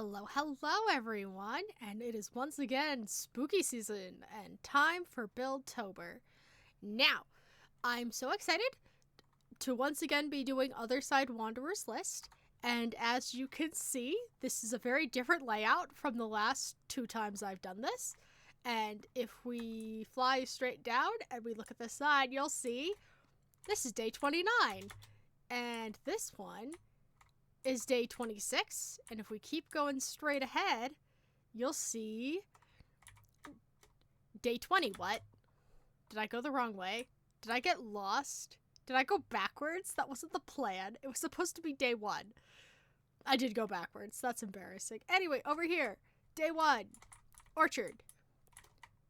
Hello everyone, and it is once again spooky season and time for Buildtober. Now, I'm so excited to once again be doing Otherside-Wanderer's list, and as you can see, this is a very different layout from the last 2 times I've done this. And if we fly straight down and we look at the side, you'll see this is day 29, and this one is day 26, and if we keep going straight ahead, you'll see day 20. What? Did I go the wrong way? Did I get lost? Did I go backwards? That wasn't the plan. It was supposed to be day 1. I did go backwards. That's embarrassing. Anyway, over here, day 1, orchard.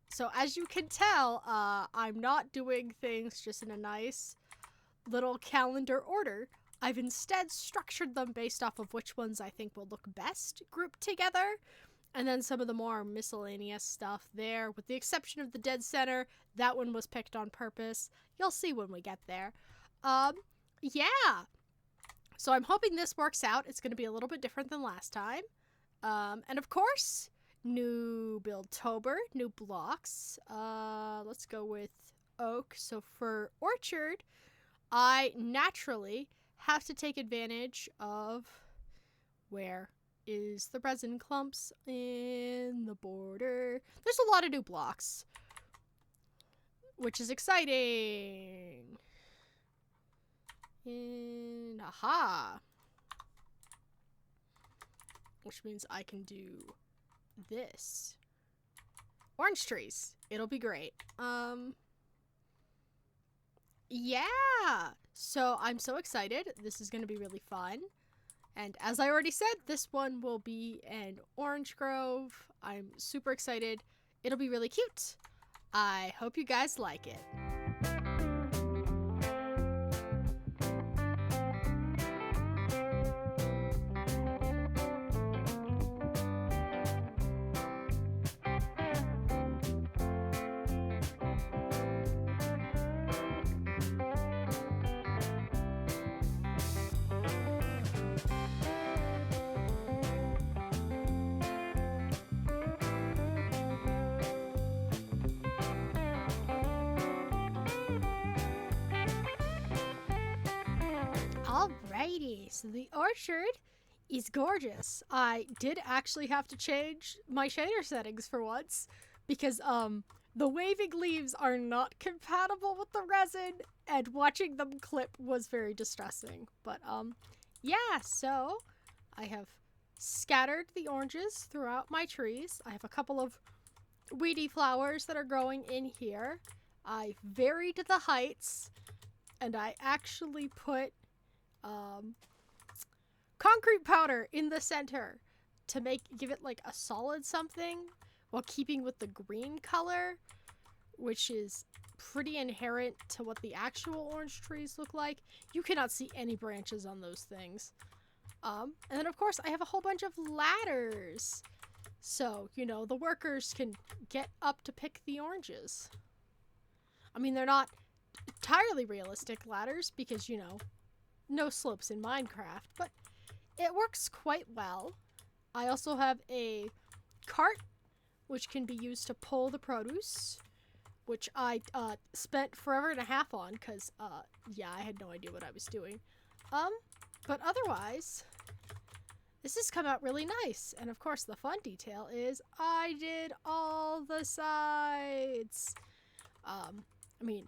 So as you can tell, I'm not doing things just in a nice little calendar order. I've instead structured them based off of which ones I think will look best grouped together, and then some of the more miscellaneous stuff there, with the exception of the dead center. That one was picked on purpose. You'll see when we get there. Yeah. So I'm hoping this works out. It's going to be a little bit different than last time. And of course, new Buildtober, new blocks. Let's go with oak. So for orchard, I naturally have to take advantage of where is the resin clumps in the border. There's a lot of new blocks, which is exciting. And aha, which means I can do this. Orange trees. It'll be great. Yeah. So I'm so excited. This is going to be really fun. And as I already said, this one will be an orange grove. I'm super excited. It'll be really cute. I hope you guys like it. Alrighty, so the orchard is gorgeous. I did actually have to change my shader settings for once because the waving leaves are not compatible with the resin, and watching them clip was very distressing. But yeah, so I have scattered the oranges throughout my trees. I have a couple of weedy flowers that are growing in here. I varied the heights, and I actually put concrete powder in the center to give it like a solid something while keeping with the green color, which is pretty inherent to what the actual orange trees look like. You cannot see any branches on those things. And then of course I have a whole bunch of ladders, so you know the workers can get up to pick the oranges. I mean, they're not entirely realistic ladders because, you know, no slopes in Minecraft, but it works quite well. I also have a cart which can be used to pull the produce, which I spent forever and a half on because yeah, I had no idea what I was doing. But otherwise, this has come out really nice. And of course, the fun detail is I did all the sides. I mean,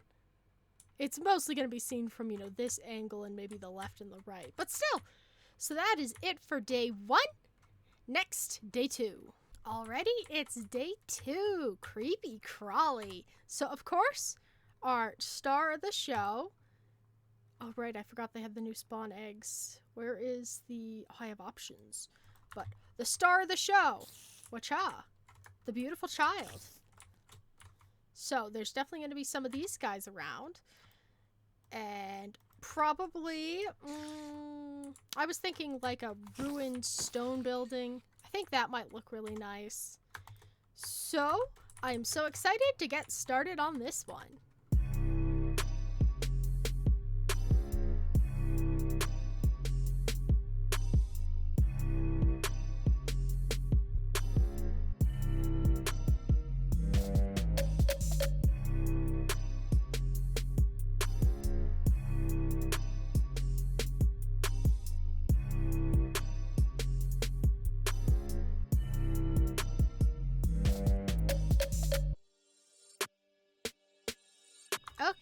it's mostly going to be seen from, you know, this angle and maybe the left and the right. But still, so that is it for day 1. Next, day 2. Alrighty, it's day 2. Creepy crawly. So, of course, our star of the show. Oh, right, I forgot they have the new spawn eggs. Where is the... Oh, I have options. But the star of the show. Wacha. The beautiful child. So, there's definitely going to be some of these guys around. And probably, I was thinking like a ruined stone building. I think that might look really nice. So, I am so excited to get started on this one.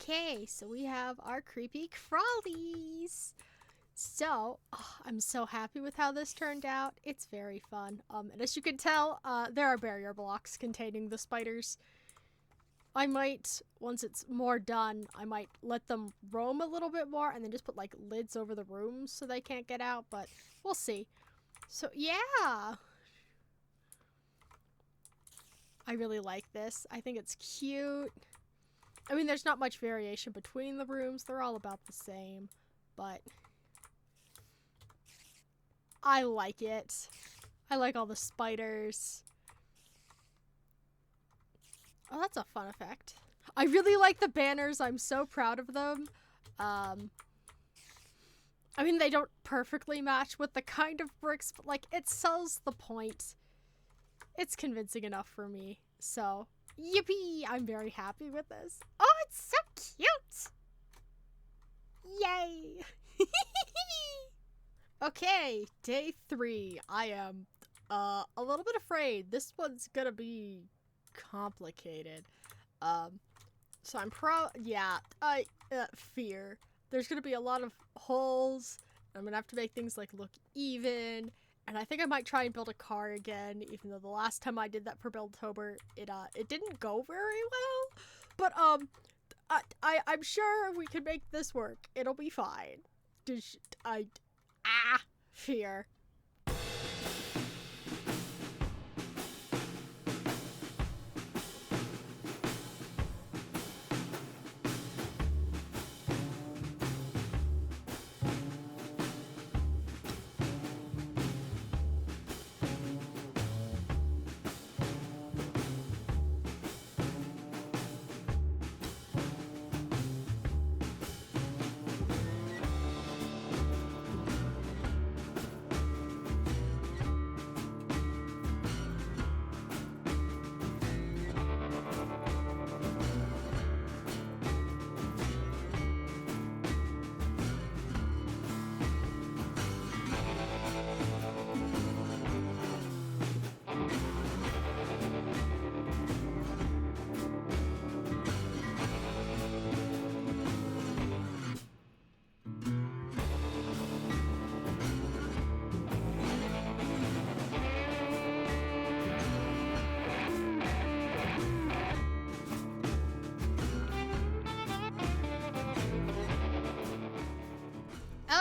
Okay, so we have our creepy crawlies. So, I'm so happy with how this turned out. It's very fun. And as you can tell, there are barrier blocks containing the spiders. I might, once it's more done, I might let them roam a little bit more and then just put like lids over the rooms so they can't get out, but we'll see. So, yeah. I really like this. I think it's cute. I mean, there's not much variation between the rooms. They're all about the same, but I like it. I like all the spiders. Oh, that's a fun effect. I really like the banners. I'm so proud of them. I mean, they don't perfectly match with the kind of bricks, but like, it sells the point. It's convincing enough for me. So, yippee! I'm very happy with this. Oh, it's so cute! Yay! Okay, day 3. I am a little bit afraid. This one's gonna be complicated. So I'm fear. There's gonna be a lot of holes. I'm gonna have to make things like look even. And I think I might try and build a car again, even though the last time I did that for Buildtober, it didn't go very well. But I'm sure we can make this work. It'll be fine. Fear.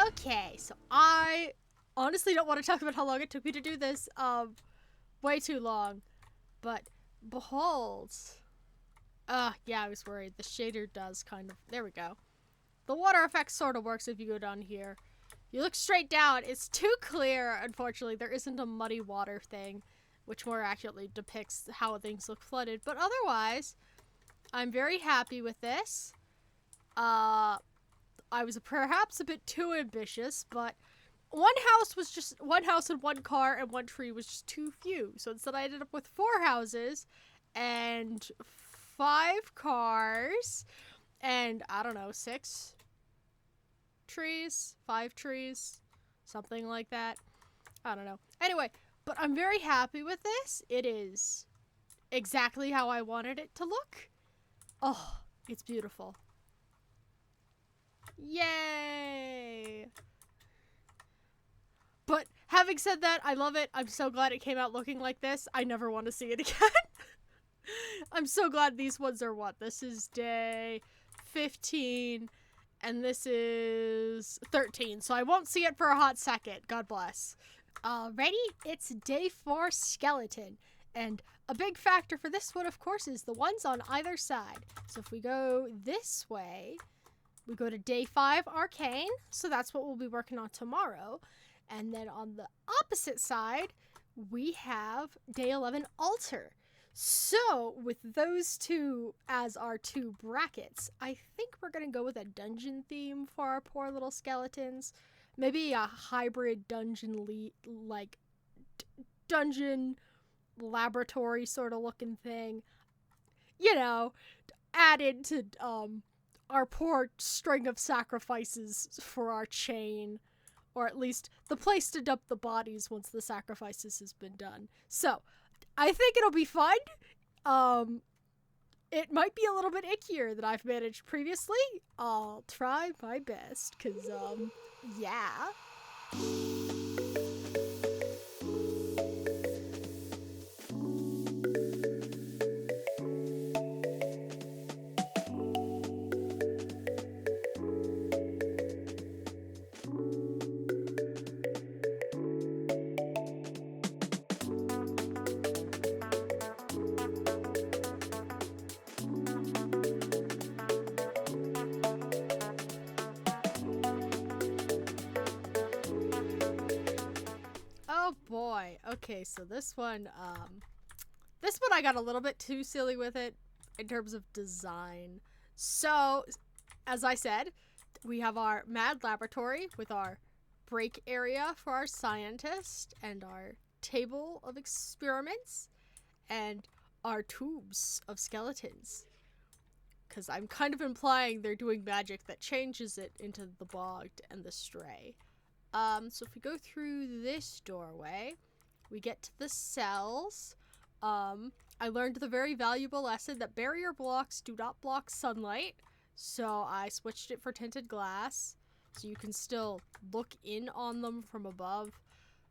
Okay, so I honestly don't want to talk about how long it took me to do this. Way too long. But behold. Yeah, I was worried. The shader does kind of. There we go. The water effect sort of works if you go down here. You look straight down. It's too clear, unfortunately. There isn't a muddy water thing, which more accurately depicts how things look flooded. But otherwise, I'm very happy with this. I was perhaps a bit too ambitious, but one house and one car and one tree was just too few. So instead I ended up with 4 houses and 5 cars and, I don't know, 6 trees, 5 trees, something like that. I don't know. Anyway, but I'm very happy with this. It is exactly how I wanted it to look. Oh, it's beautiful. Yay! But having said that, I love it. I'm so glad it came out looking like this. I never want to see it again. I'm so glad these ones are what? This is day 15 and this is 13. So I won't see it for a hot second. God bless. Ready? It's day 4 skeleton. And a big factor for this one, of course, is the ones on either side. So if we go this way, we go to day 5 arcane, so that's what we'll be working on tomorrow. And then on the opposite side, we have day 11 altar. So with those two as our 2 brackets, I think we're going to go with a dungeon theme for our poor little skeletons. Maybe a hybrid dungeon dungeon laboratory sort of looking thing. You know, added to our poor string of sacrifices for our chain, or at least the place to dump the bodies once the sacrifices has been done. So, I think it'll be fun. it might be a little bit ickier than I've managed previously. I'll try my best, because, yeah. Oh boy. Okay, so this one I got a little bit too silly with it in terms of design. So, as I said, we have our mad laboratory with our break area for our scientist and our table of experiments and our tubes of skeletons. Because I'm kind of implying they're doing magic that changes it into the bogged and the stray. So if we go through this doorway, we get to the cells. I learned the very valuable lesson that barrier blocks do not block sunlight, so I switched it for tinted glass, so you can still look in on them from above,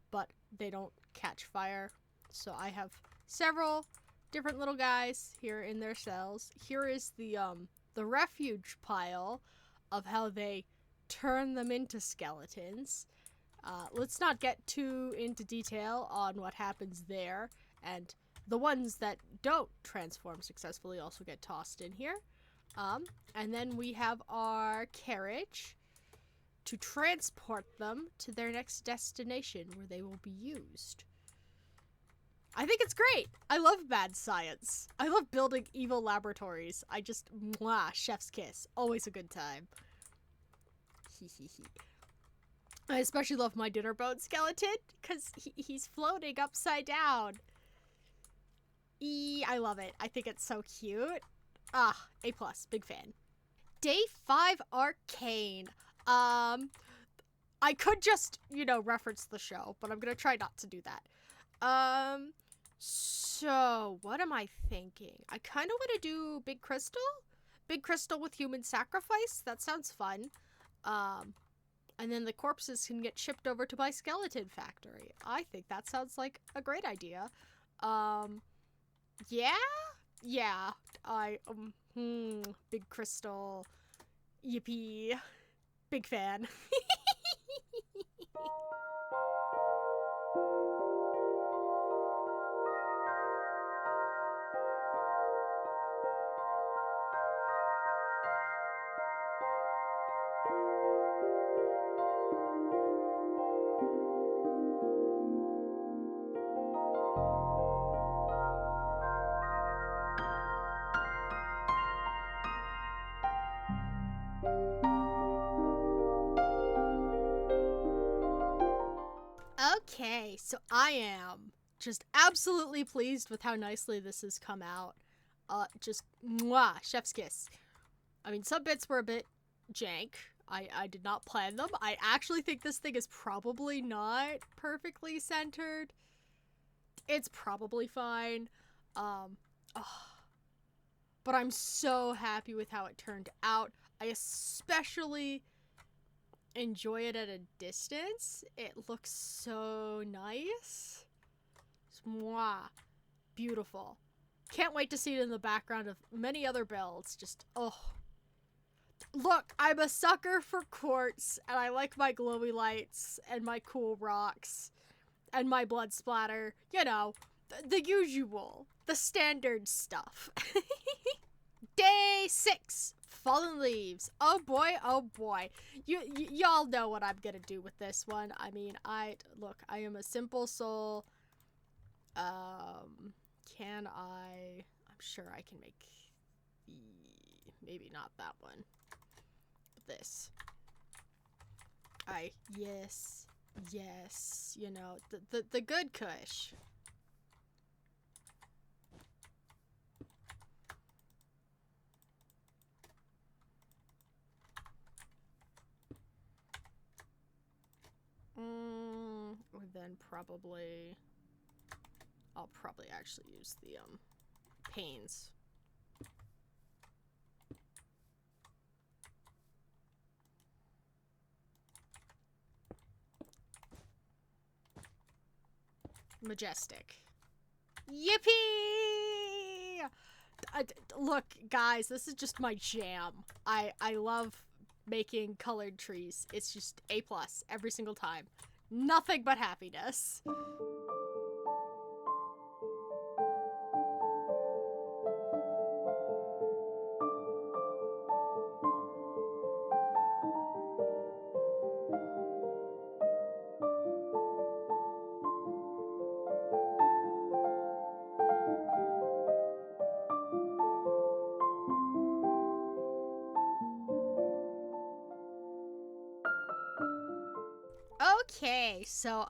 but they don't catch fire. So I have several different little guys here in their cells. Here is the refuge pile of how they turn them into skeletons. Let's not get too into detail on what happens there, and the ones that don't transform successfully also get tossed in here. And then we have our carriage to transport them to their next destination where they will be used. I think it's great. I love bad science. I love building evil laboratories. I just, mwah, chef's kiss. Always a good time. I especially love my dinner bone skeleton because he's floating upside down. I love it. I think it's so cute. A+, big fan. Day 5 Arcane. I could just, reference the show, but I'm gonna try not to do that. So what am I thinking? I kind of want to do Big Crystal? Big Crystal with human sacrifice? That sounds fun. And then the corpses can get shipped over to my skeleton factory. I think that sounds like a great idea. Yeah? Yeah. Big Crystal. Yippee. Big fan. Okay, so I am just absolutely pleased with how nicely this has come out. Just mwah, chef's kiss. I mean, some bits were a bit jank. I did not plan them. I actually think this thing is probably not perfectly centered. It's probably fine. But I'm so happy with how it turned out. I especially enjoy it at a distance. It looks so nice. Mwah. Beautiful. Can't wait to see it in the background of many other builds. Just, oh. Look, I'm a sucker for quartz, and I like my glowy lights, and my cool rocks, and my blood splatter. You know, the usual. The standard stuff. Day 6. Fallen leaves. Oh boy, oh boy. Y'all know what I'm gonna do with this one. I mean, I am a simple soul. I'm sure I can make maybe not that one. But this. Yes, you know, the good kush. Or then I'll probably actually use the panes. majestic. Yippee! Look, guys, this is just my jam. I love making colored trees. It's just A+ every single time. Nothing but happiness. Okay, so,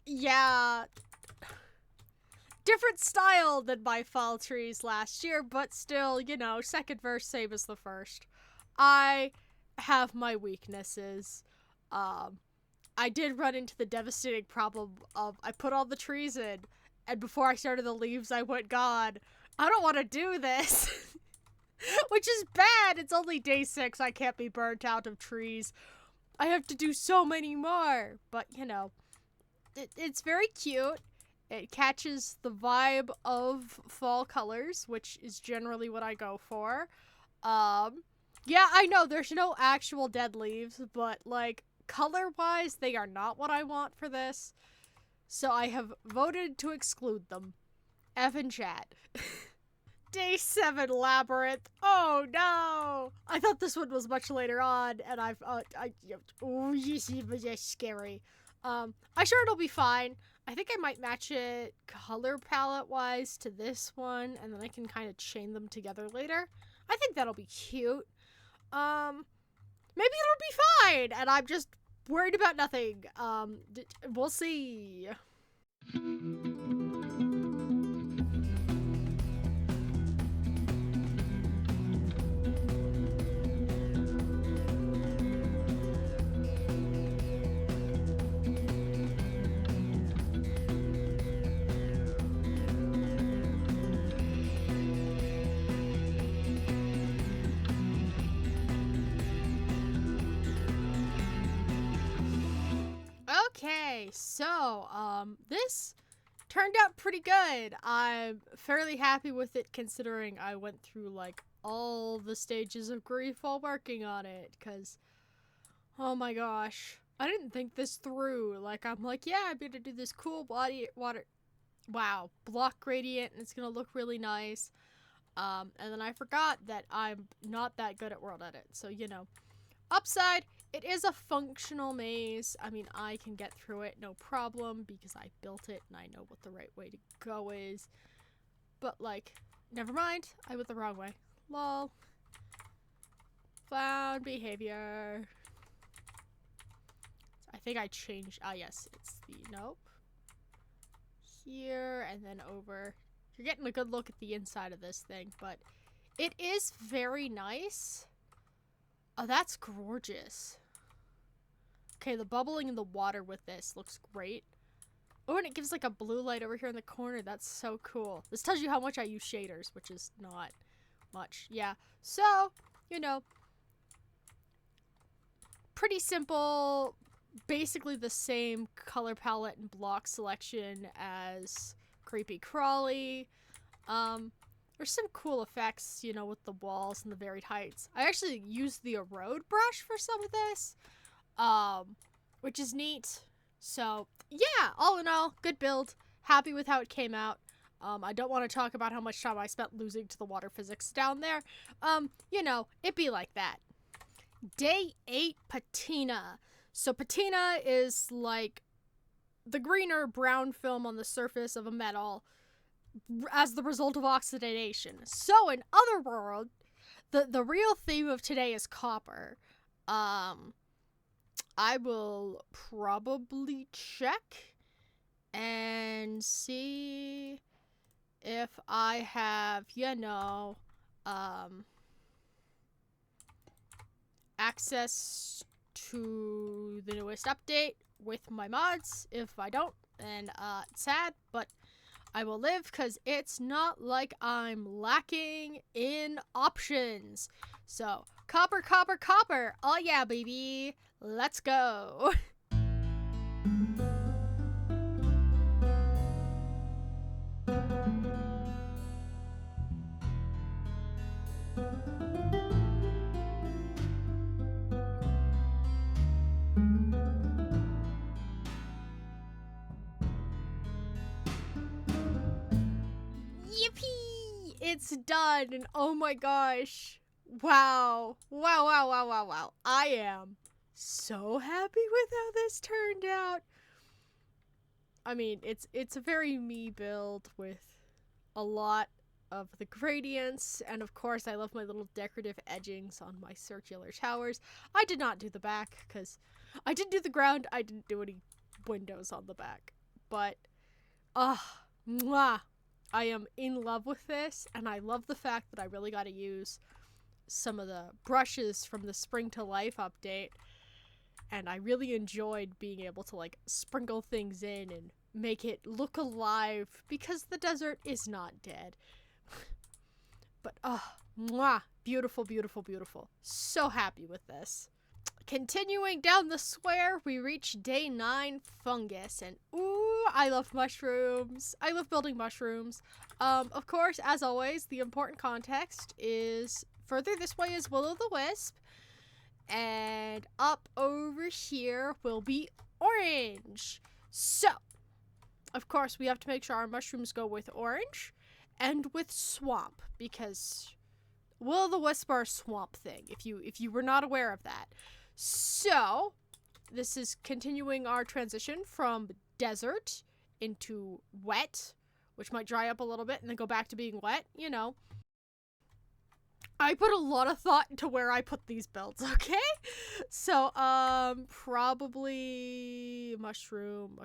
yeah, different style than my fall trees last year, but still, you know, second verse, same as the first. I have my weaknesses. I did run into the devastating problem of I put all the trees in, and before I started the leaves, I went, God, I don't want to do this. Which is bad. It's only day 6. I can't be burnt out of trees. I have to do so many more. But, you know, it's very cute. It catches the vibe of fall colors, which is generally what I go for. Yeah, I know there's no actual dead leaves, but, like, color-wise, they are not what I want for this. So I have voted to exclude them. F in chat. Day 7 Labyrinth. Oh no! I thought this one was much later on, and yes, scary. I'm sure it'll be fine. I think I might match it color palette wise to this one, and then I can kind of chain them together later. I think that'll be cute. Maybe it'll be fine, and I'm just worried about nothing. We'll see. Okay, so, this turned out pretty good. I'm fairly happy with it considering I went through, like, all the stages of grief while working on it, because, oh my gosh, I didn't think this through. Like, I'm like, yeah, I'm gonna do this cool block gradient, and it's gonna look really nice. And then I forgot that I'm not that good at world edit, so, you know. Upside, it is a functional maze. I mean, I can get through it, no problem, because I built it and I know what the right way to go is. But, like, never mind. I went the wrong way. Lol. Clown behavior. I think I changed. Ah, yes. It's the, nope. Here and then over. You're getting a good look at the inside of this thing, but it is very nice. Oh, that's gorgeous. Okay, the bubbling in the water with this looks great. Oh, and it gives like a blue light over here in the corner. That's so cool. This tells you how much I use shaders, which is not much. Yeah, so, you know, pretty simple. Basically the same color palette and block selection as Creepy Crawly. There's some cool effects, you know, with the walls and the varied heights. I actually used the erode brush for some of this, which is neat. So, yeah, all in all, good build. Happy with how it came out. I don't want to talk about how much time I spent losing to the water physics down there. You know, it be like that. Day 8 Patina. So patina is like the green or brown film on the surface of a metal as the result of oxidation. So in other words, the real theme of today is copper. I will probably check and see if I have, you know, access to the newest update with my mods. If I don't, then it's sad, but I will live because it's not like I'm lacking in options. So, copper, copper, copper. Oh yeah, baby. Let's go. Yippee! It's done, and oh my gosh. Wow. Wow, wow, wow, wow, wow. I am so happy with how this turned out. I mean, it's a very me build with a lot of the gradients, and of course I love my little decorative edgings on my circular towers. I did not do the back, because I did do the ground, I didn't do any windows on the back. But, mwah! I am in love with this, and I love the fact that I really got to use some of the brushes from the Spring to Life update, and I really enjoyed being able to, like, sprinkle things in and make it look alive, because the desert is not dead. But, mwah! Beautiful, beautiful, beautiful. So happy with this. Continuing down the square, we reach day 9, fungus, and ooh, I love mushrooms. I love building mushrooms. Of course, as always, the important context is further this way is will-o'-the-wisp, and up over here will be orange. So, of course, we have to make sure our mushrooms go with orange and with swamp, because will-o'-the-wisp are a swamp thing, if you were not aware of that. So, this is continuing our transition from desert into wet, which might dry up a little bit and then go back to being wet, you know. I put a lot of thought into where I put these builds, okay? So, probably mushroom.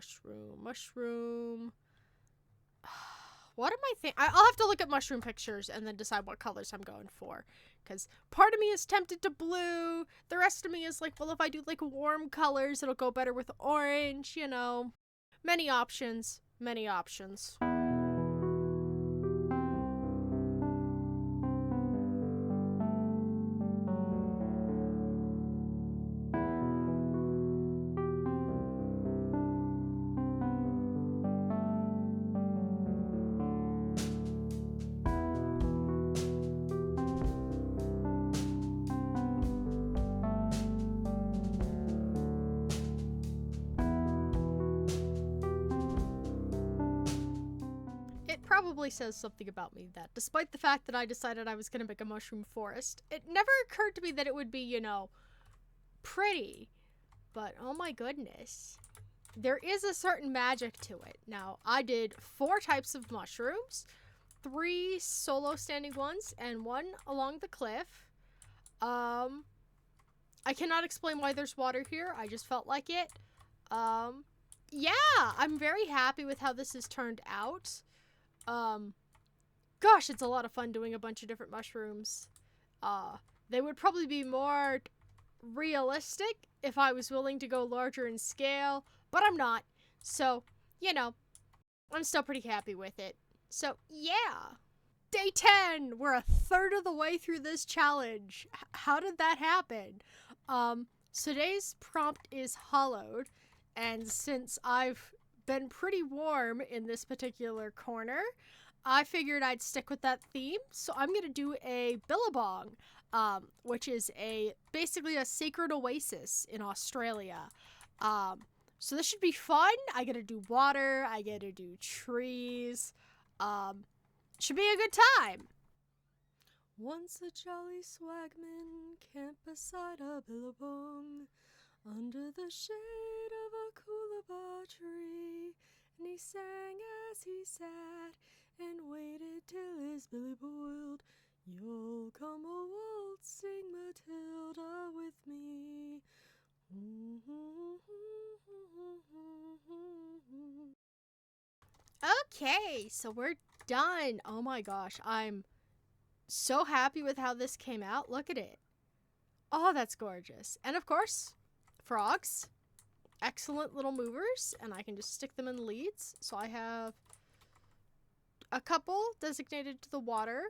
What am I thinking? I'll have to look at mushroom pictures and then decide what colors I'm going for. Because part of me is tempted to blue. The rest of me is like, well, if I do like warm colors, it'll go better with orange, you know. Many options. Many options. Probably says something about me that despite the fact that I decided I was going to make a mushroom forest, it never occurred to me that it would be, you know, pretty. But oh my goodness, there is a certain magic to it. Now, I did 4 types of mushrooms, 3 solo standing ones and 1 along the cliff. I cannot explain why there's water here. I just felt like it. Yeah, I'm very happy with how this has turned out. Gosh, it's a lot of fun doing a bunch of different mushrooms. They would probably be more realistic if I was willing to go larger in scale, but I'm not. So, you know, I'm still pretty happy with it. So, yeah. Day 10! We're a third of the way through this challenge. How did that happen? Today's prompt is hollowed, and since I've been pretty warm in this particular corner, I figured I'd stick with that theme. So I'm gonna do a billabong, which is basically a sacred oasis in Australia. So this should be fun. I gotta do water, I gotta do trees. Should be a good time. Once a jolly swagman camped beside a billabong, under the shade of a coolabah tree, and he sang as he sat and waited till his billy boiled. You'll come a waltzing Matilda with me. Okay, so we're done. Oh my gosh, I'm so happy with how this came out. Look at it. Oh, that's gorgeous. And of course, frogs. Excellent little movers, and I can just stick them in leads. So I have a couple designated to the water,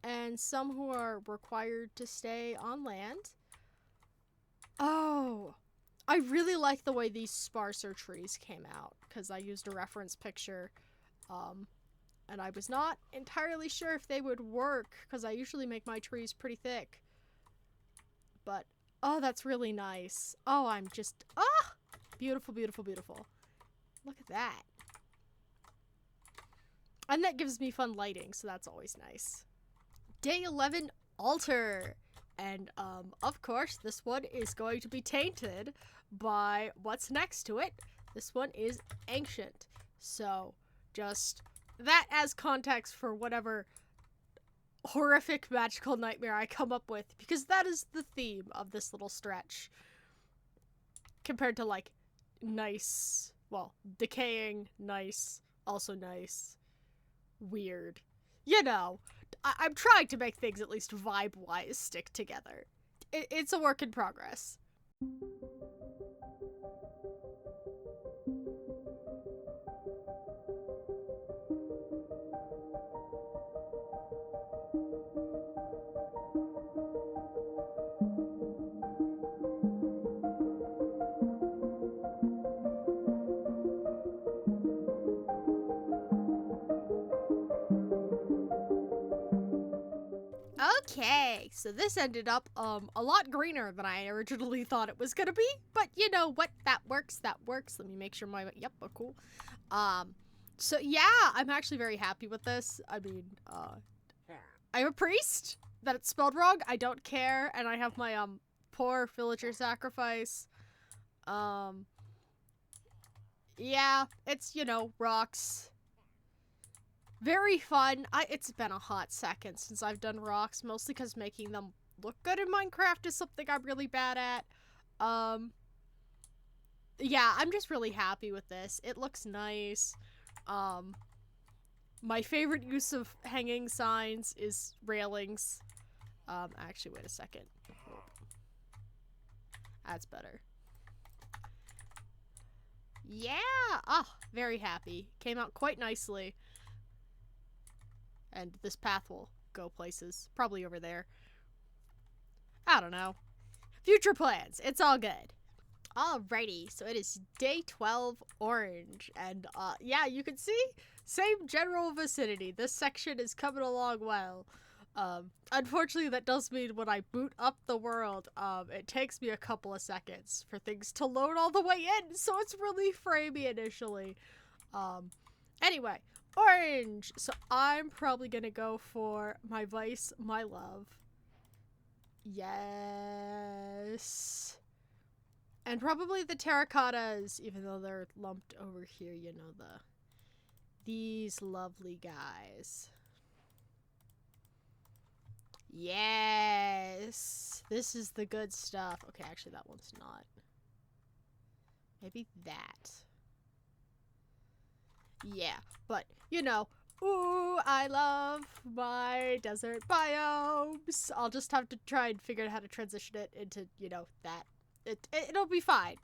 and some who are required to stay on land. Oh, I really like the way these sparser trees came out, because I used a reference picture, and I was not entirely sure if they would work, because I usually make my trees pretty thick. But, oh, that's really nice. Oh, I'm just, beautiful, beautiful, beautiful. Look at that. And that gives me fun lighting, so that's always nice. Day 11, altar. And, of course, this one is going to be tainted by what's next to it. This one is ancient. So, just that as context for whatever horrific magical nightmare I come up with, because that is the theme of this little stretch. Compared to, like, nice, well, decaying, nice, also nice, weird. You know, I'm trying to make things at least vibe-wise stick together. It's a work in progress. Okay, so this ended up a lot greener than I originally thought it was gonna be, but you know what, that works. Let me make sure my, yep, oh, cool. So yeah, I'm actually very happy with this. I mean, I'm a priest. That it's spelled wrong, I don't care, and I have my poor villager sacrifice. Yeah, it's, you know, rocks. Very fun. It's been a hot second since I've done rocks, mostly because making them look good in Minecraft is something I'm really bad at. Yeah, I'm just really happy with this. It looks nice. My favorite use of hanging signs is railings. Actually, wait a second. That's better. Yeah! Oh, very happy. Came out quite nicely. And this path will go places. Probably over there. I don't know. Future plans. It's all good. Alrighty, so it is day 12, orange. And, yeah, you can see, same general vicinity. This section is coming along well. Unfortunately, that does mean when I boot up the world, it takes me a couple of seconds for things to load all the way in, so it's really framey initially. Anyway, orange! So I'm probably gonna go for my vice, my love. Yes. And probably the terracottas, even though they're lumped over here, you know, these lovely guys. Yes! This is the good stuff. Okay, actually that one's not. Maybe that. Yeah, but, you know, ooh, I love my desert biomes. I'll just have to try and figure out how to transition it into, you know, that. It'll be fine.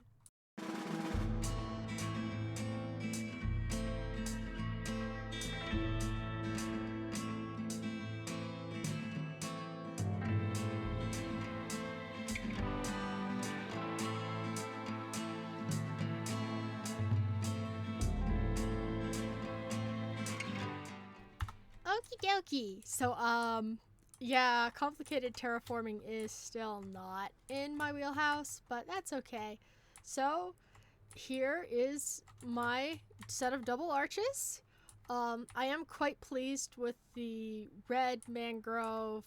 Okie dokie. So, yeah, complicated terraforming is still not in my wheelhouse, but that's okay. So, here is my set of double arches. I am quite pleased with the red mangrove.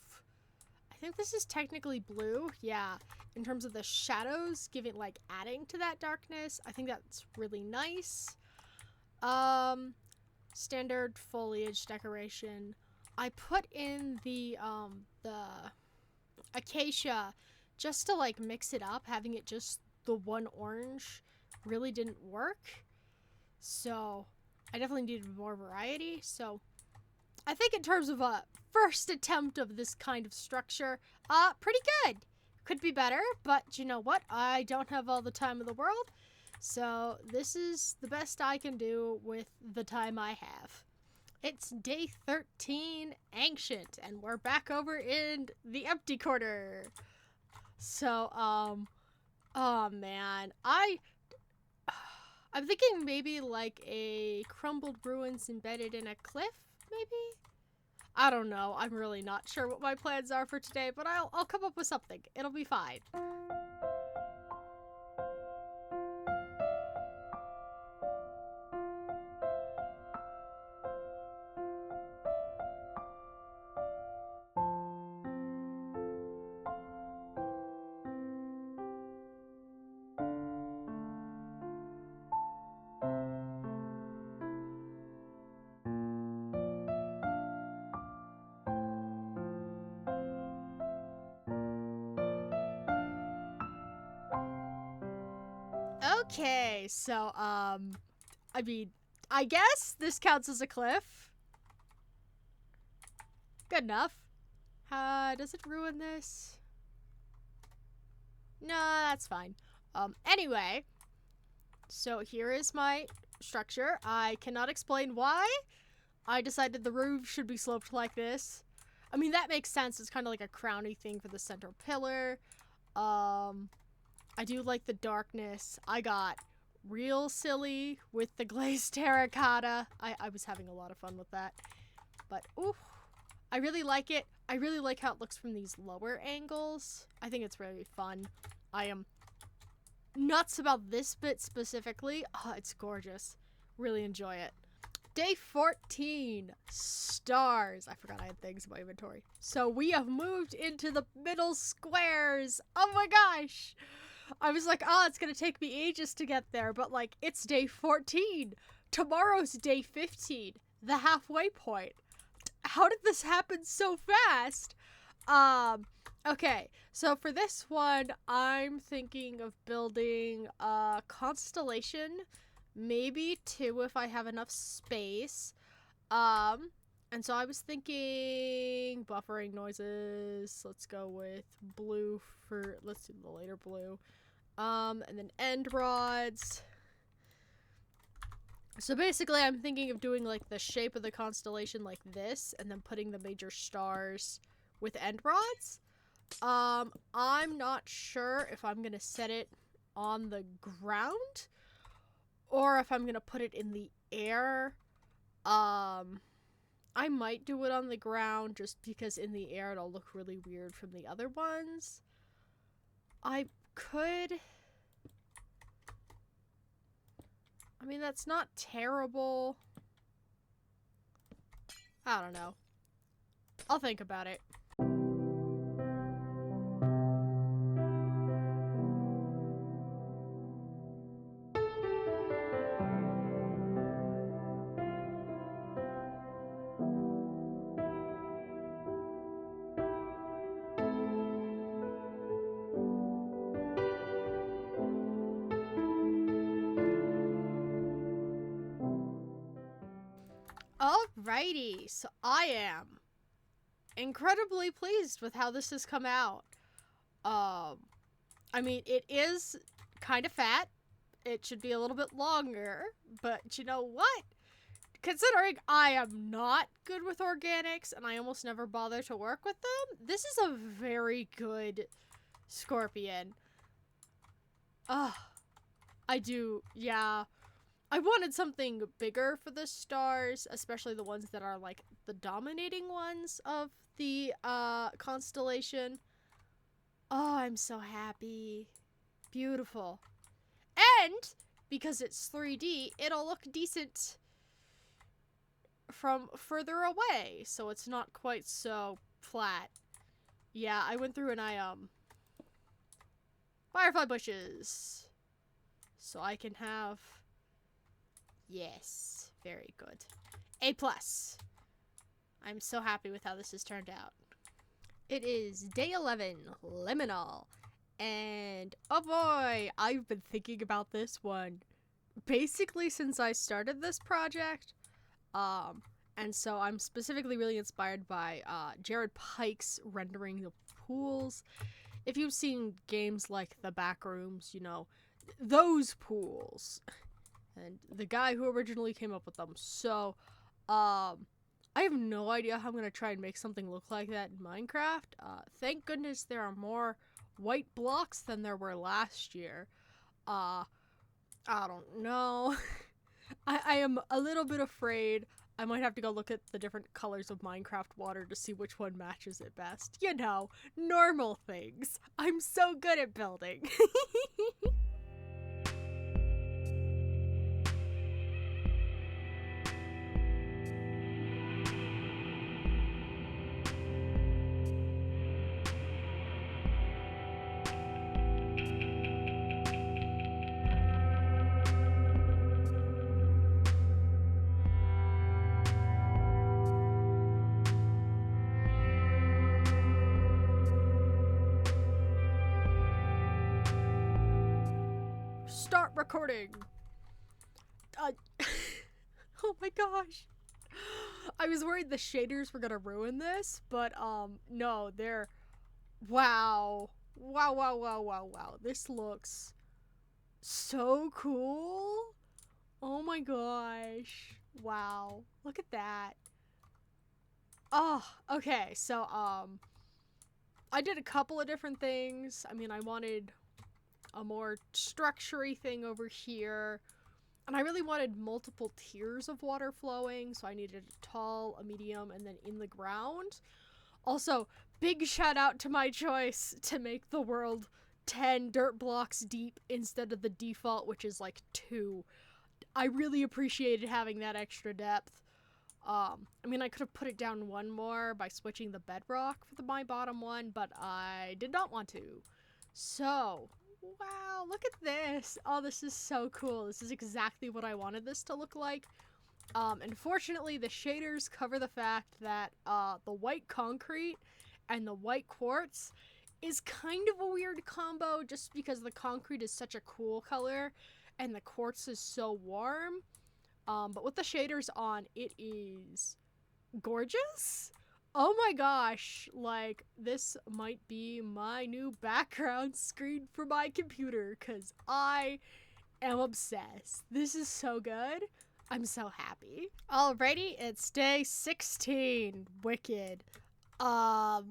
I think this is technically blue, yeah. In terms of the shadows, giving, like, adding to that darkness, I think that's really nice. Standard foliage decoration. I put in the acacia just to, like, mix it up. Having it just the one orange really didn't work. So, I definitely needed more variety. So, I think in terms of a first attempt of this kind of structure, pretty good. Could be better, but you know what? I don't have all the time in the world. So this is the best I can do with the time I have. It's day 13, ancient, and we're back over in the empty corner. So, oh man, I'm thinking maybe like a crumbled ruins embedded in a cliff, maybe? I don't know. I'm really not sure what my plans are for today, but I'll come up with something. It'll be fine. Okay, so, I mean, I guess this counts as a cliff. Good enough. Does it ruin this? No, that's fine. Anyway, so here is my structure. I cannot explain why I decided the roof should be sloped like this. I mean, that makes sense. It's kind of like a crowny thing for the center pillar. I do like the darkness. I got real silly with the glazed terracotta. I was having a lot of fun with that. But, ooh, I really like it. I really like how it looks from these lower angles. I think it's really fun. I am nuts about this bit specifically. Oh, it's gorgeous. Really enjoy it. Day 14, stars. I forgot I had things in my inventory. So we have moved into the middle squares. Oh my gosh. I was like, oh, it's gonna take me ages to get there, but like, it's day 14. Tomorrow's day 15, the halfway point. How did this happen so fast? Okay, so for this one, I'm thinking of building a constellation, maybe 2 if I have enough space. And so I was thinking buffering noises. Let's go with blue for, let's do the later blue. And then end rods. So basically I'm thinking of doing like the shape of the constellation like this, and then putting the major stars with end rods. I'm not sure if I'm gonna set it on the ground or if I'm gonna put it in the air. I might do it on the ground just because in the air it'll look really weird from the other ones. I could... I mean, that's not terrible. I don't know. I'll think about it. Alrighty, so I am incredibly pleased with how this has come out. I mean, it is kind of fat. It should be a little bit longer, but you know what? Considering I am not good with organics and I almost never bother to work with them, this is a very good scorpion. I do, yeah. I wanted something bigger for the stars, especially the ones that are like the dominating ones of the constellation. Oh, I'm so happy. Beautiful. And because it's 3D, it'll look decent from further away, so it's not quite so flat. Yeah, I went through and I firefly bushes, so I can have... Yes, very good. A+. I'm so happy with how this has turned out. It is day 11, liminal. And oh boy, I've been thinking about this one basically since I started this project. And so I'm specifically really inspired by Jared Pike's rendering the pools. If you've seen games like The Backrooms, you know, those pools. And the guy who originally came up with them. So, I have no idea how I'm going to try and make something look like that in Minecraft. Thank goodness there are more white blocks than there were last year. I don't know. I am a little bit afraid. I might have to go look at the different colors of Minecraft water to see which one matches it best. You know, normal things. I'm so good at building. start recording. Oh my gosh. I was worried the shaders were gonna ruin this, but no, they're wow. Wow. This looks so cool. Oh my gosh. Wow. Look at that. Oh, okay. So I did a couple of different things. I mean, I wanted a more structure-y thing over here. And I really wanted multiple tiers of water flowing, so I needed a tall, a medium, and then in the ground. Also, big shout out to my choice to make the world 10 dirt blocks deep instead of the default, which is like 2. I really appreciated having that extra depth. I mean, I could have put it down 1 more by switching the bedrock for my bottom one, but I did not want to. So, wow, look at this. Oh, this is so cool. This is exactly what I wanted this to look like. Unfortunately, the shaders cover the fact that the white concrete and the white quartz is kind of a weird combo just because the concrete is such a cool color and the quartz is so warm. But with the shaders on, it is gorgeous. Oh my gosh, like, this might be my new background screen for my computer, because I am obsessed. This is so good. I'm so happy. Alrighty, it's day 16. Wicked. I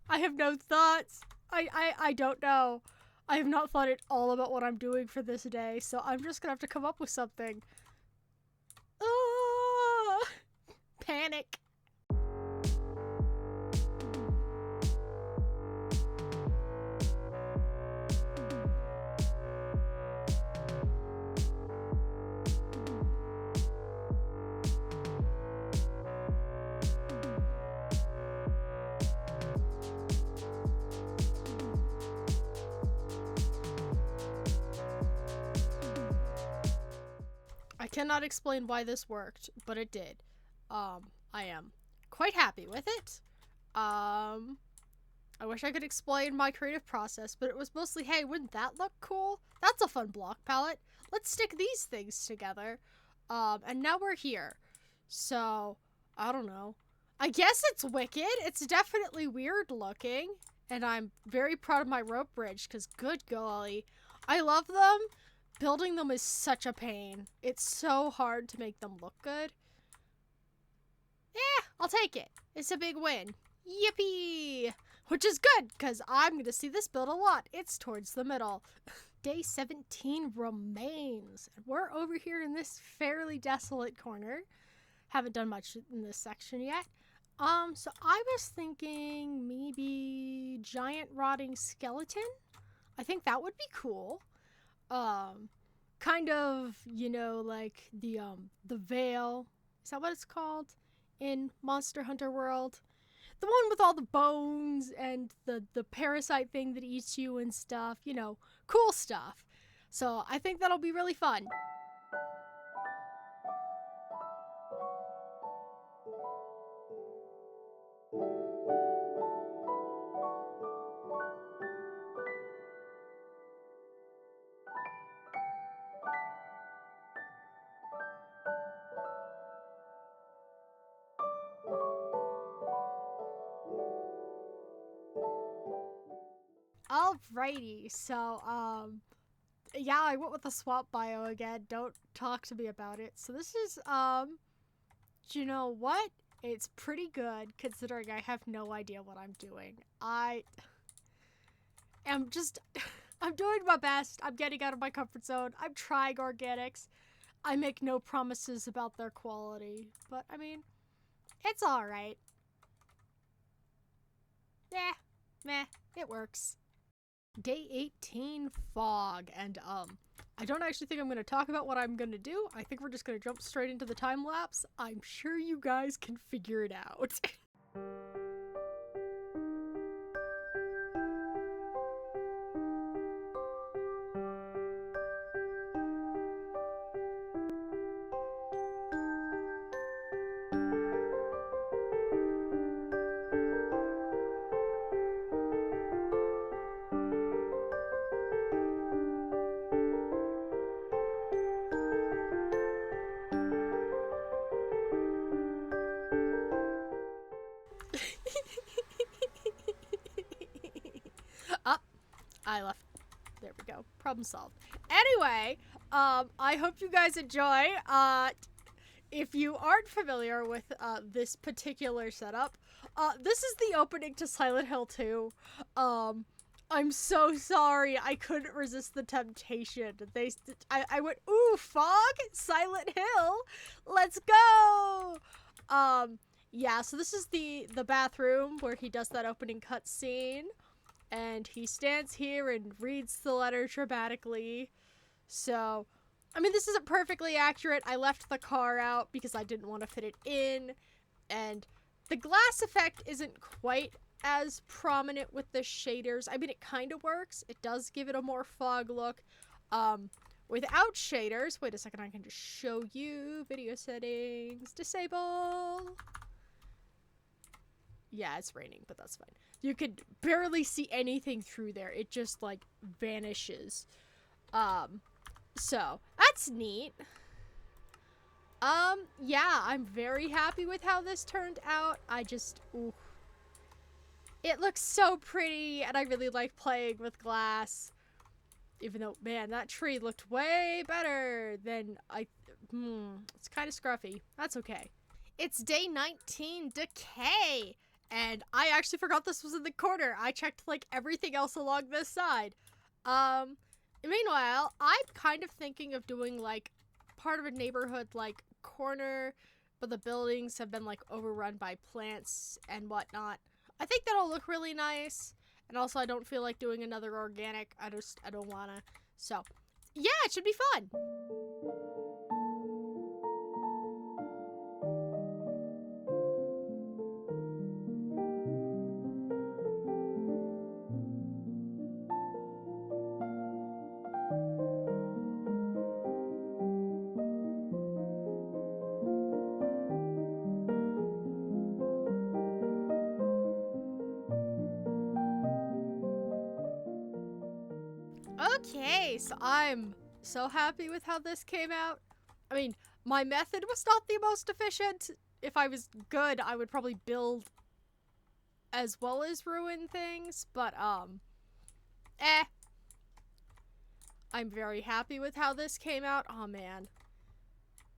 have no thoughts. I don't know. I have not thought at all about what I'm doing for this day, so I'm just gonna have to come up with something. Panic. I cannot explain why this worked, but it did. I am quite happy with it. I wish I could explain my creative process, but it was mostly, hey, wouldn't that look cool? That's a fun block palette. Let's stick these things together. And now we're here. So, I don't know. I guess it's wicked. It's definitely weird looking. And I'm very proud of my rope bridge, because good golly. I love them. Building them is such a pain. It's so hard to make them look good. Yeah, I'll take it. It's a big win. Yippee! Which is good, because I'm going to see this build a lot. It's towards the middle. Day 17 remains. And we're over here in this fairly desolate corner. Haven't done much in this section yet. So I was thinking maybe giant rotting skeleton. I think that would be cool. Kind of, you know, like the veil. Is that what it's called in Monster Hunter World? The one with all the bones and the parasite thing that eats you and stuff, you know, cool stuff. So I think that'll be really fun. Alrighty, so, yeah, I went with the swamp bio again. Don't talk to me about it. So this is, do you know what? It's pretty good, considering I have no idea what I'm doing. I am just, I'm doing my best. I'm getting out of my comfort zone. I'm trying organics. I make no promises about their quality, but, I mean, it's alright. Meh, it works. Day 18 fog, and I don't actually think I'm going to talk about what I'm going to do. I think we're just going to jump straight into the time lapse. I'm sure you guys can figure it out. Problem solved. Anyway, I hope you guys enjoy. If you aren't familiar with this particular setup, this is the opening to Silent Hill 2. I'm so sorry. I couldn't resist the temptation. I went, ooh, fog? Silent Hill? Let's go! Yeah, so this is the bathroom where he does that opening cutscene. And he stands here and reads the letter dramatically. So, I mean, this isn't perfectly accurate. I left the car out because I didn't want to fit it in. And the glass effect isn't quite as prominent with the shaders. I mean, it kind of works. It does give it a more fog look. Without shaders, wait a second, I can just show you video settings, disable. Yeah, it's raining, but that's fine. You could barely see anything through there. It just like vanishes. So that's neat. Yeah, I'm very happy with how this turned out. Ooh. It looks so pretty, and I really like playing with glass. Even though, man, that tree looked way better than it's kind of scruffy. That's okay. It's day 19, decay. And I actually forgot this was in the corner. I checked, like, everything else along this side. Meanwhile, I'm kind of thinking of doing, like, part of a neighborhood, like, corner, but the buildings have been, like, overrun by plants and whatnot. I think that'll look really nice. And also, I don't feel like doing another organic. I don't wanna. So, yeah, it should be fun. Okay, so I'm so happy with how this came out. I mean, my method was not the most efficient. If I was good, I would probably build as well as ruin things, but I'm very happy with how this came out. Oh man.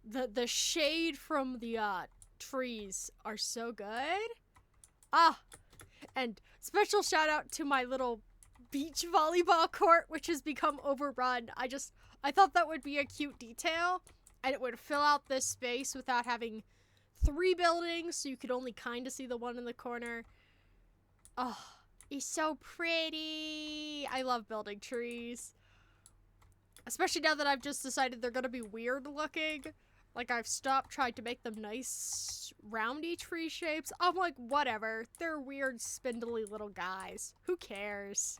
The shade from the trees are so good. And special shout out to my little beach volleyball court, which has become overrun. I thought that would be a cute detail, and it would fill out this space without having 3 buildings, so you could only kind of see the one in the corner. Oh, he's so pretty. I love building trees. Especially now that I've just decided they're gonna be weird looking. Like, I've stopped trying to make them nice, roundy tree shapes. I'm like, whatever. They're weird, spindly little guys. Who cares?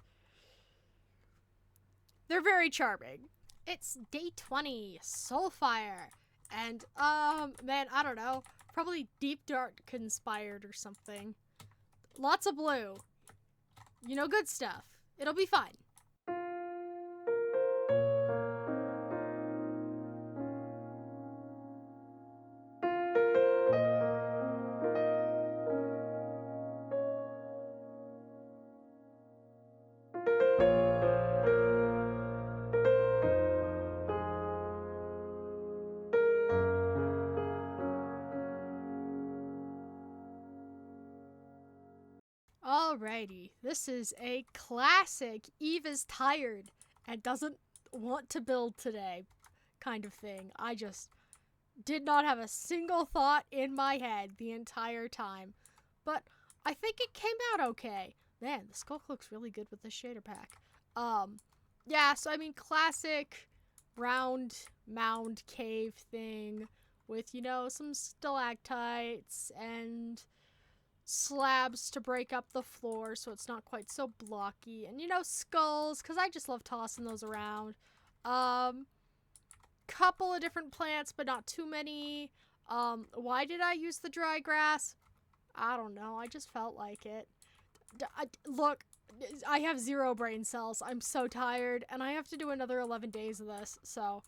They're very charming. It's day 20, Soulfire. And, man, I don't know. Probably Deep Dark conspired or something. Lots of blue. You know, good stuff. It'll be fun. Alrighty, this is a classic Eve is tired and doesn't want to build today kind of thing. I just did not have a single thought in my head the entire time. But I think it came out okay. Man, the skulk looks really good with the shader pack. Yeah, so I mean, classic round mound cave thing with, you know, some stalactites and slabs to break up the floor so it's not quite so blocky, and, you know, skulls, because I just love tossing those around. Couple of different plants, but not too many. Why did I use the dry grass? I don't know, I just felt like it. Look, I have 0 brain cells. I'm so tired, and I have to do another 11 days of this, so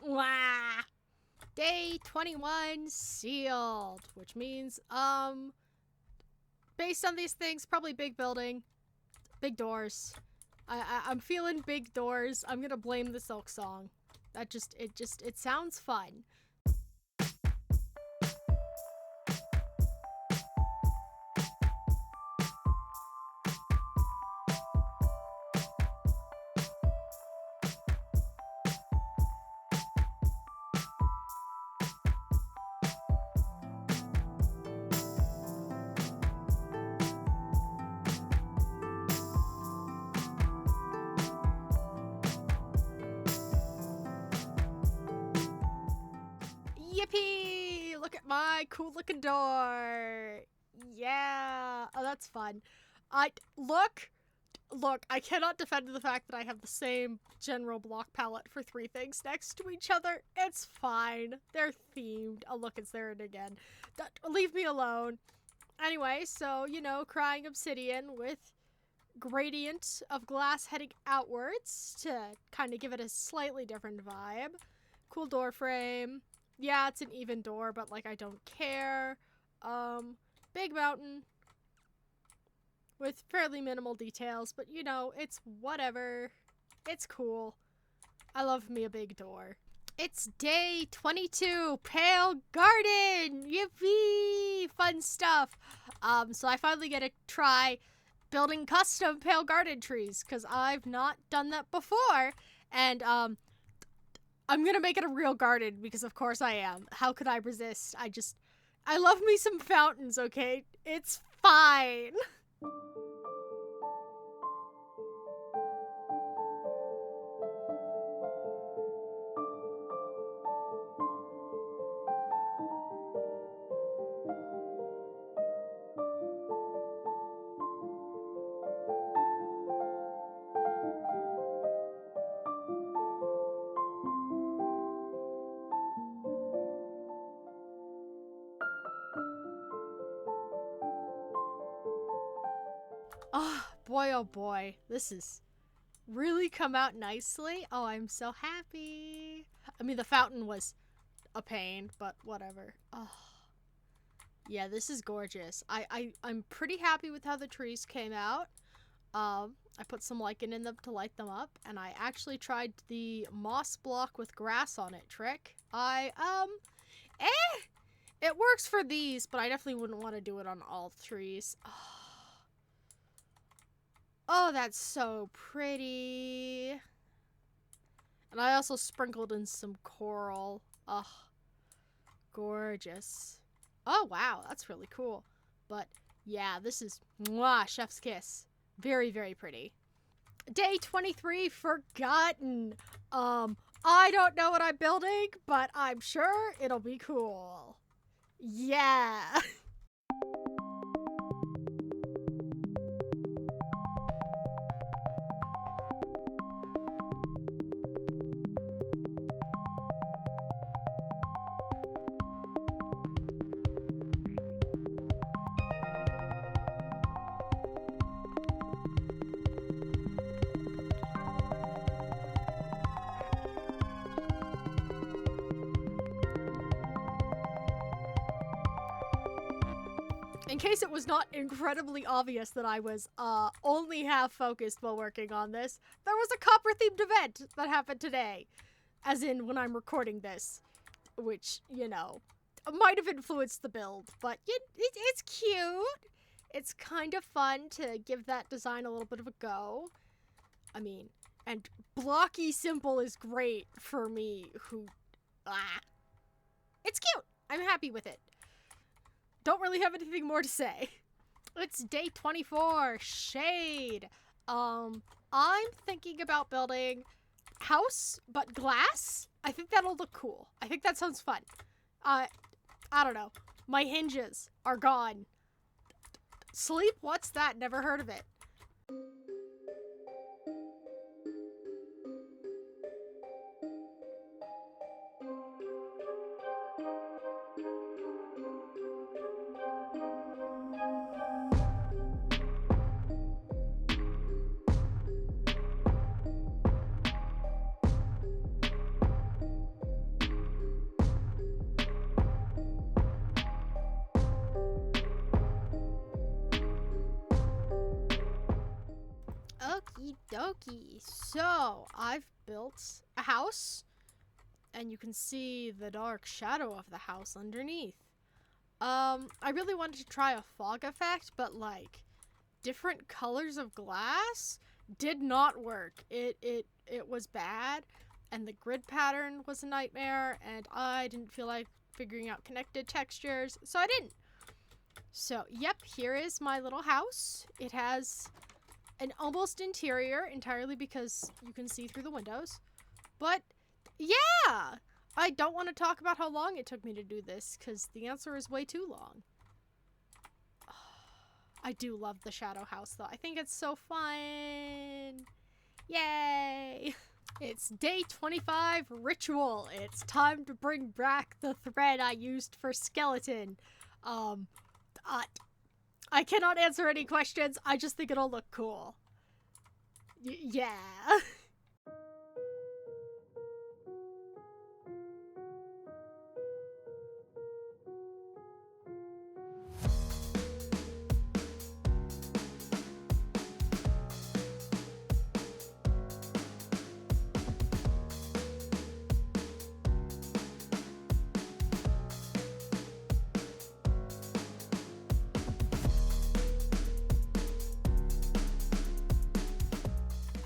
wah. Day 21 sealed, which means based on these things, probably big building, big doors, I'm feeling big doors. I'm gonna blame the Silk Song. It sounds fun. Yippee! Look at my cool looking door. Yeah. Oh, that's fun. Look, I cannot defend the fact that I have the same general block palette for 3 things next to each other. It's fine. They're themed. Oh, look, it's there again. Leave me alone. Anyway, so, you know, crying obsidian with gradient of glass heading outwards to kind of give it a slightly different vibe. Cool door frame. Yeah, it's an even door, but, like, I don't care. Big mountain with fairly minimal details, but, you know, it's whatever. It's cool. I love me a big door. It's day 22, Pale Garden! Yippee! Fun stuff. So I finally get to try building custom Pale Garden trees, because I've not done that before, and, I'm gonna make it a real garden, because of course I am. How could I resist? I love me some fountains, okay? It's fine. Oh boy, this has really come out nicely. Oh, I'm so happy. I mean, the fountain was a pain, but whatever. Oh, yeah, this is gorgeous. I'm pretty happy with how the trees came out. I put some lichen in them to light them up, and I actually tried the moss block with grass on it trick. It works for these, but I definitely wouldn't want to do it on all trees. Oh, that's so pretty. And I also sprinkled in some coral. Ugh. Gorgeous. Oh, wow. That's really cool. But, yeah, this is mwah, chef's kiss. Very, very pretty. Day 23, Forgotten. I don't know what I'm building, but I'm sure it'll be cool. Yeah. In case it was not incredibly obvious that I was only half focused while working on this, there was a copper-themed event that happened today. As in, when I'm recording this. Which, you know, might have influenced the build. But it's cute. It's kind of fun to give that design a little bit of a go. I mean, and blocky simple is great for me who... It's cute. I'm happy with it. Don't really have anything more to say. It's day 24, Shade. I'm thinking about building house, but glass. I think that'll look cool. I think that sounds fun. I don't know. My hinges are gone. Sleep? What's that? Never heard of it. dokie. So, I've built a house, and you can see the dark shadow of the house underneath. I really wanted to try a fog effect, but like different colors of glass did not work. It was bad, and the grid pattern was a nightmare, and I didn't feel like figuring out connected textures, so I didn't. So, yep, here is my little house. It has an almost interior, entirely because you can see through the windows. But, yeah! I don't want to talk about how long it took me to do this, because the answer is way too long. I do love the shadow house, though. I think it's so fun! Yay! It's day 25 ritual. It's time to bring back the thread I used for skeleton. I cannot answer any questions. I just think it'll look cool. Yeah.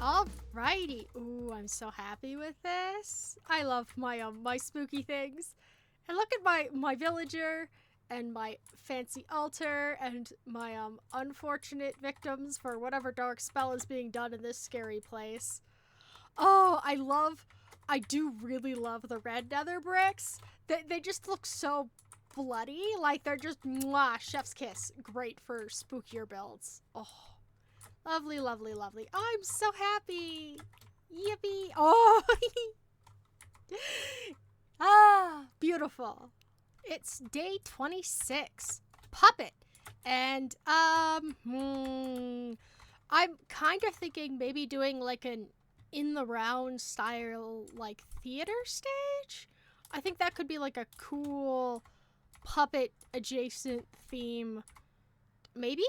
Alrighty. Ooh, I'm so happy with this. I love my my spooky things. And look at my villager and my fancy altar and my unfortunate victims for whatever dark spell is being done in this scary place. Oh, I do really love the red nether bricks. They just look so bloody, like they're just mwah, chef's kiss. Great for spookier builds. Oh. Lovely, lovely, lovely. Oh, I'm so happy. Yippee. Oh. Ah, beautiful. It's day 26. Puppet. And, I'm kind of thinking maybe doing like an in the round style, like theater stage. I think that could be like a cool puppet adjacent theme. Maybe?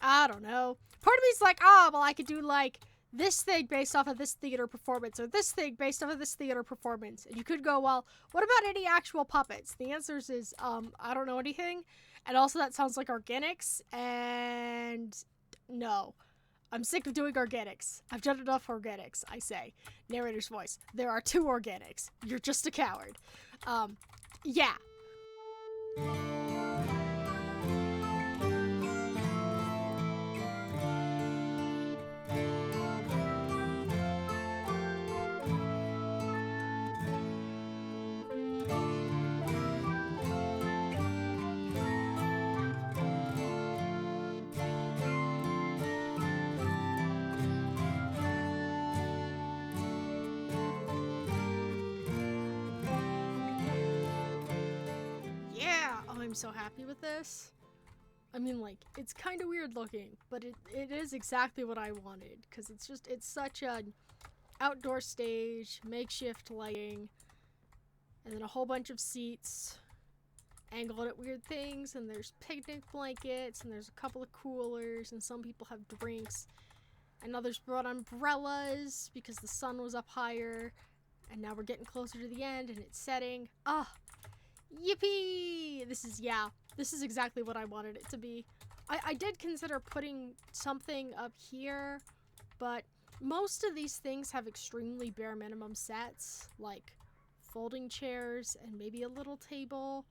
I don't know. Part of me's like, oh, well, I could do, like, this thing based off of this theater performance, or this thing based off of this theater performance. And you could go, well, what about any actual puppets? The answer is, I don't know anything. And also that sounds like organics, and no. I'm sick of doing organics. I've done enough organics, I say. Narrator's voice. There are 2 organics. You're just a coward. Yeah. I'm so happy with this. I mean, like, it's kind of weird looking, but it is exactly what I wanted, because it's such an outdoor stage, makeshift lighting, and then a whole bunch of seats angled at weird things, and there's picnic blankets, and there's a couple of coolers, and some people have drinks, and others brought umbrellas because the sun was up higher, and now we're getting closer to the end, and it's setting. Ah! Yippee! This is exactly what I wanted it to be. I did consider putting something up here, but most of these things have extremely bare minimum sets, like folding chairs and maybe a little table.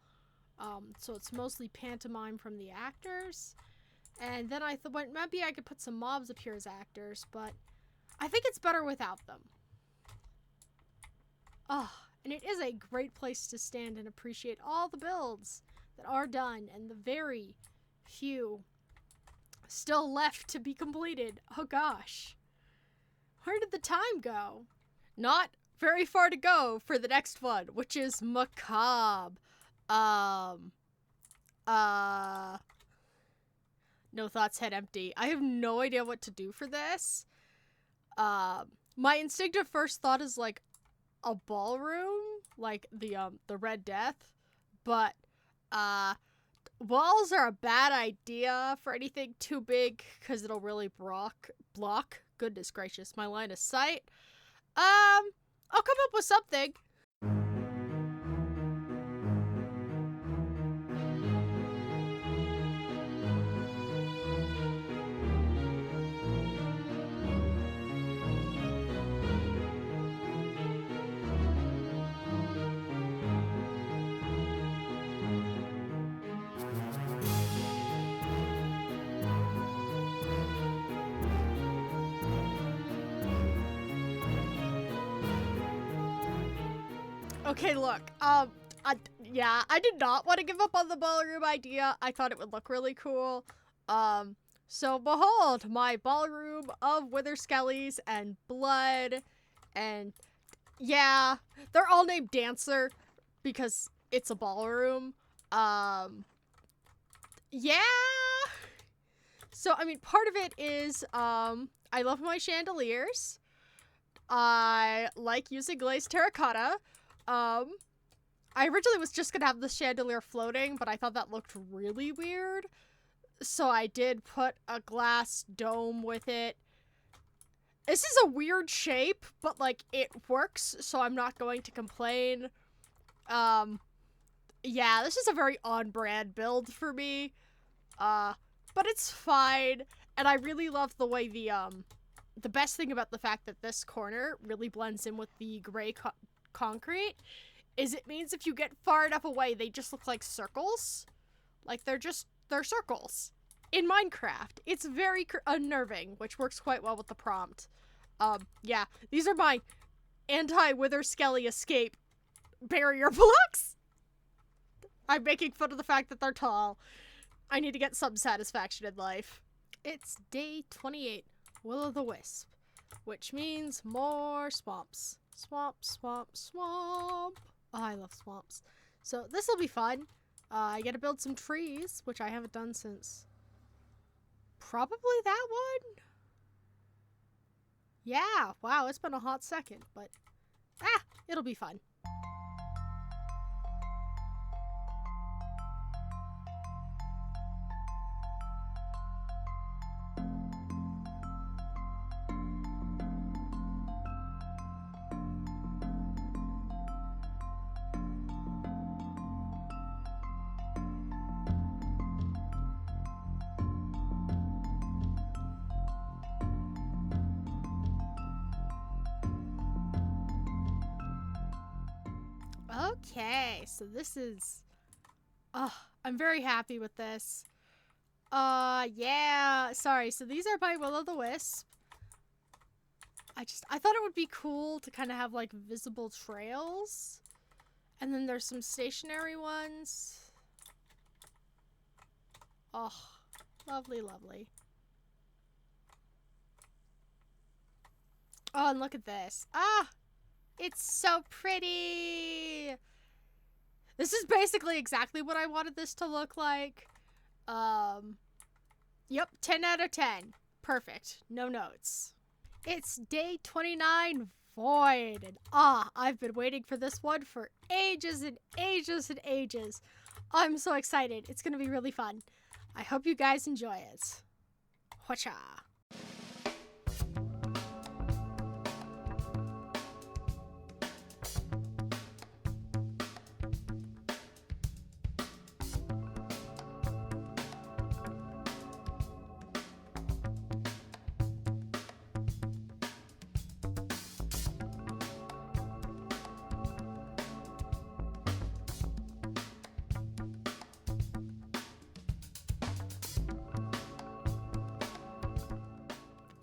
So it's mostly pantomime from the actors. And then I thought maybe I could put some mobs up here as actors, but I think it's better without them. And it is a great place to stand and appreciate all the builds that are done and the very few still left to be completed. Oh gosh. Where did the time go? Not very far to go for the next one, which is macabre. No thoughts, head empty. I have no idea what to do for this. My instinctive first thought is like a ballroom, like the Red Death, but walls are a bad idea for anything too big because it'll really block. Goodness gracious, my line of sight. I'll come up with something. Okay, look, I did not want to give up on the ballroom idea. I thought it would look really cool. So behold, my ballroom of wither skellies and blood, and yeah, they're all named Dancer because it's a ballroom. Yeah. So, I mean, part of it is, I love my chandeliers. I like using glazed terracotta. I originally was just gonna have the chandelier floating, but I thought that looked really weird. So I did put a glass dome with it. This is a weird shape, but like it works, so I'm not going to complain. Yeah, this is a very on-brand build for me. But it's fine, and I really love the way the best thing about the fact that this corner really blends in with the gray concrete is it means if you get far enough away, they just look like circles. Like they're circles in Minecraft. It's very unnerving, which works quite well with the prompt. Yeah, these are my anti-wither skelly escape barrier blocks. I'm making fun of the fact that they're tall. I need to get some satisfaction in life. It's day 28, Will-o'-the-Wisp, which means more swamps. Swamp, swamp, swamp. Oh, I love swamps. So this will be fun. I get to build some trees, which I haven't done since probably that one. Yeah, wow, it's been a hot second, but it'll be fun. Okay, so this is... I'm very happy with this. Yeah, sorry, so these are by Will-o'-the-Wisp. I thought it would be cool to kind of have, like, visible trails. And then there's some stationary ones. Oh, lovely, lovely. Oh, and look at this. It's so pretty. This is basically exactly what I wanted this to look like. Yep, 10 out of 10. Perfect. No notes. It's day 29, Void. And I've been waiting for this one for ages and ages and ages. I'm so excited. It's gonna be really fun. I hope you guys enjoy it. Whatcha.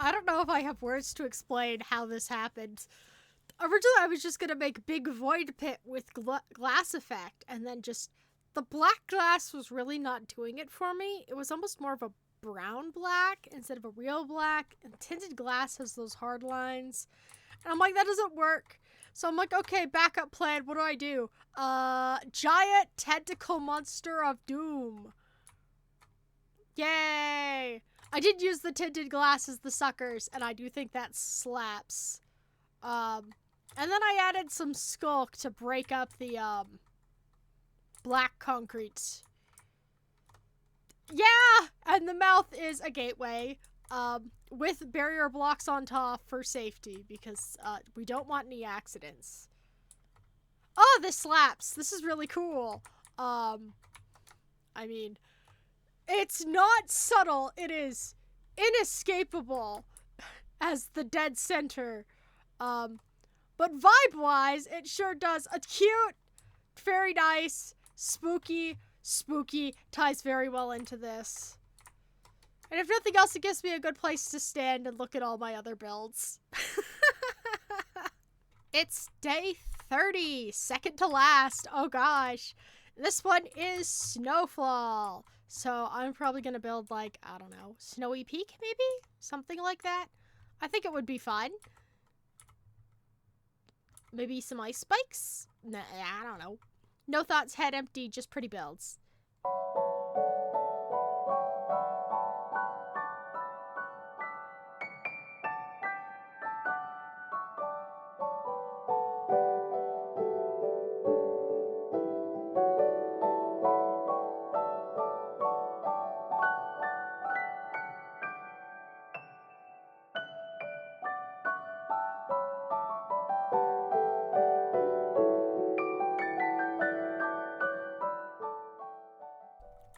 I don't know if I have words to explain how this happened. Originally, I was just gonna make big void pit with glass effect, and then just the black glass was really not doing it for me. It was almost more of a brown black instead of a real black, and tinted glass has those hard lines. And I'm like, that doesn't work. So I'm like, okay, backup plan. What do? Giant tentacle monster of doom. Yay! I did use the tinted glass as the suckers, and I do think that slaps. And then I added some skulk to break up the, black concrete. Yeah! And the mouth is a gateway, with barrier blocks on top for safety, because, we don't want any accidents. Oh, this slaps! This is really cool. I mean, it's not subtle, it is inescapable as the dead center. But vibe-wise, it sure does. A cute, very nice, spooky, ties very well into this. And if nothing else, it gives me a good place to stand and look at all my other builds. It's day 30, second to last. Oh gosh. This one is Snowfall. So I'm probably going to build like, I don't know, Snowy Peak maybe? Something like that. I think it would be fun. Maybe some ice spikes? Nah, I don't know. No thoughts, head empty, just pretty builds.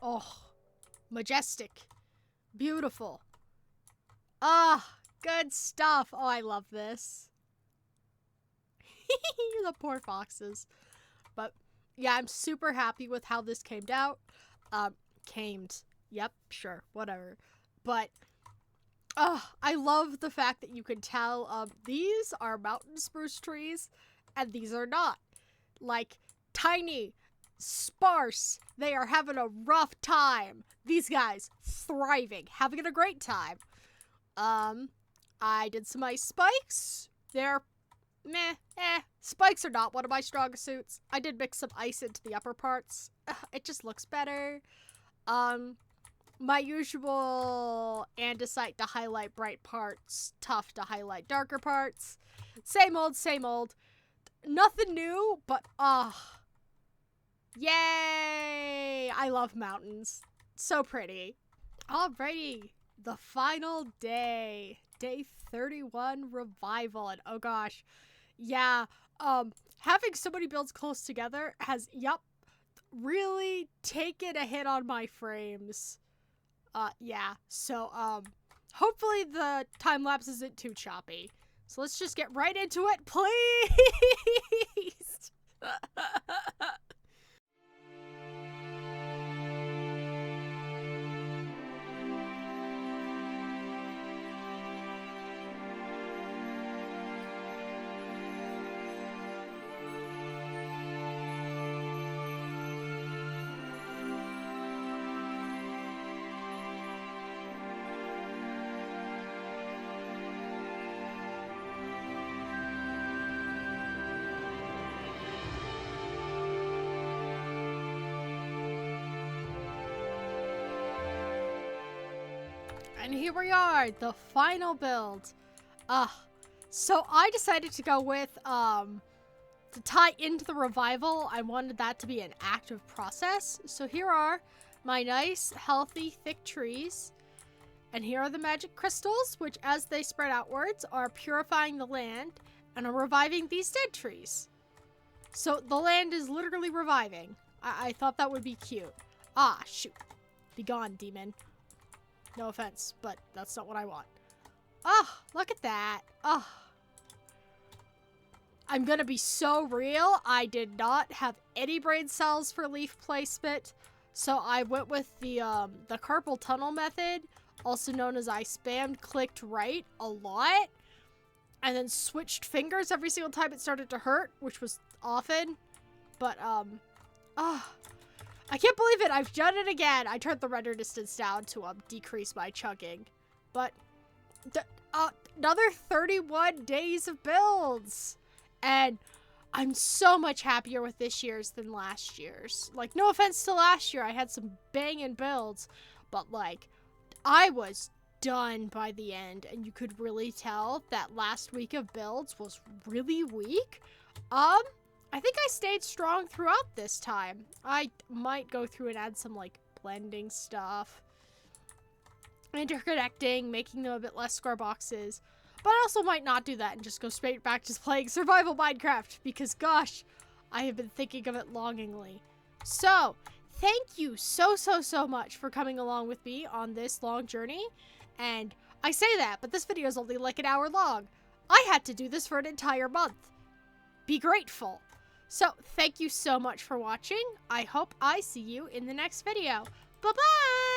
Oh, majestic. Beautiful. Ah, good stuff. Oh, I love this. The poor foxes. But yeah, I'm super happy with how this came out. Camed. Yep, sure, whatever. But I love the fact that you can tell these are mountain spruce trees and these are not. Like, tiny, sparse. They are having a rough time. These guys thriving, having a great time. I did some ice spikes. They're meh, Spikes are not one of my strongest suits. I did mix some ice into the upper parts. It just looks better. My usual andesite to highlight bright parts, tough to highlight darker parts. Same old, same old. Nothing new, but yay! I love mountains. So pretty. Alrighty, the final day. Day 31 revival, and oh gosh. Yeah, having so many builds close together has, really taken a hit on my frames. Yeah, so, hopefully the time lapse isn't too choppy. So let's just get right into it, please! And here we are, the final build. So I decided to go with, to tie into the revival, I wanted that to be an active process. So here are my nice, healthy, thick trees. And here are the magic crystals, which as they spread outwards are purifying the land and are reviving these dead trees. So the land is literally reviving. I thought that would be cute. Ah, shoot. Be gone, demon. No offense, but that's not what I want. Oh, look at that. Oh. I'm gonna be so real. I did not have any brain cells for leaf placement, so I went with the carpal tunnel method, also known as I spammed clicked right a lot, and then switched fingers every single time it started to hurt, which was often. But I can't believe it. I've done it again. I turned the render distance down to decrease my chugging. But another 31 days of builds. And I'm so much happier with this year's than last year's. Like, no offense to last year. I had some banging builds. But, like, I was done by the end. And you could really tell that last week of builds was really weak. I think I stayed strong throughout this time. I might go through and add some, like, blending stuff, interconnecting, making them a bit less square boxes. But I also might not do that and just go straight back to playing survival Minecraft because, gosh, I have been thinking of it longingly. So, thank you so much for coming along with me on this long journey. And I say that, but this video is only like an hour long. I had to do this for an entire month. Be grateful. So, thank you so much for watching. I hope I see you in the next video. Bye-bye!